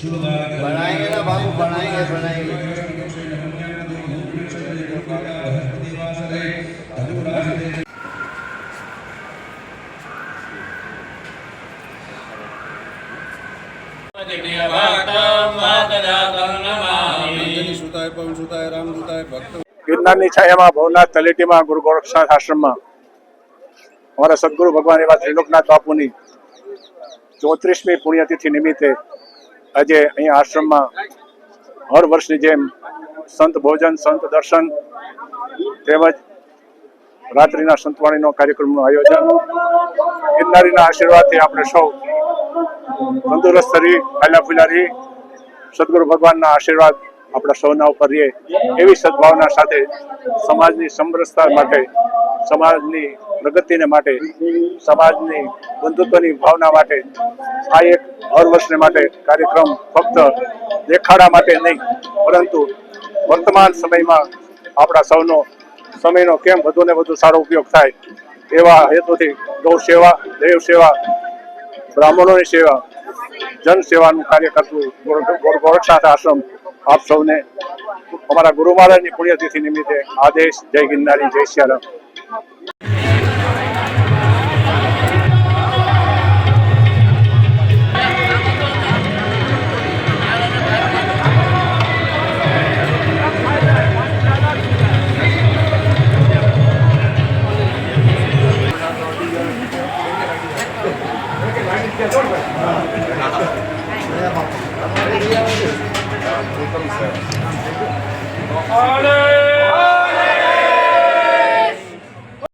बनाएंगे ना बाबू, बनाएंगे बनाएंगे। गिरनाરની છાયામાં ભવનાથ તલેટીમાં ગુરુ ગોરક્ષનાથ આશ્રમમાં અમારા સદગુરુ ભગવાન એવા ત્રિલોકનાથ બાપુની 34મી પુણ્યતિથિ નિમિત્તે આજે અહીંયા આશ્રમમાં હર વર્ષની જેમ સંત ભોજન, સંત દર્શન તેમજ રાત્રિના સંતવાણીનો કાર્યક્રમનું આયોજન. ગિરનારીના આશીર્વાદથી આપણે સૌ તંદુરસ્ત રહી, ફાયલા ફૂલા રહી, સદગુરુ ભગવાનના આશીર્વાદ આપણા સૌના ઉપર રહે એવી સદભાવના સાથે સમાજની સમરસતા માટે, સમાજની પ્રગતિને માટે, સમાજની બંધુત્વની ભાવના માટે આ એક હર વર્ષને માટે કાર્યક્રમ ફક્ત દેખાડા માટે નહીં, પરંતુ વર્તમાન સમયમાં આપણા સૌનો સમયનો કેમ વધુને વધુ સારો ઉપયોગ થાય એવા હેતુથી ગૌ સેવા, દેવ સેવા, બ્રાહ્મણોની સેવા, જન સેવાનું કાર્ય કરતું ગોરક્ષનાથ આશ્રમ આપ સૌને અમારા ગુરુ મહારાજની પુણ્યતિથિ નિમિત્તે આદેશ. જય ગિરનારી, જય સિયારામ.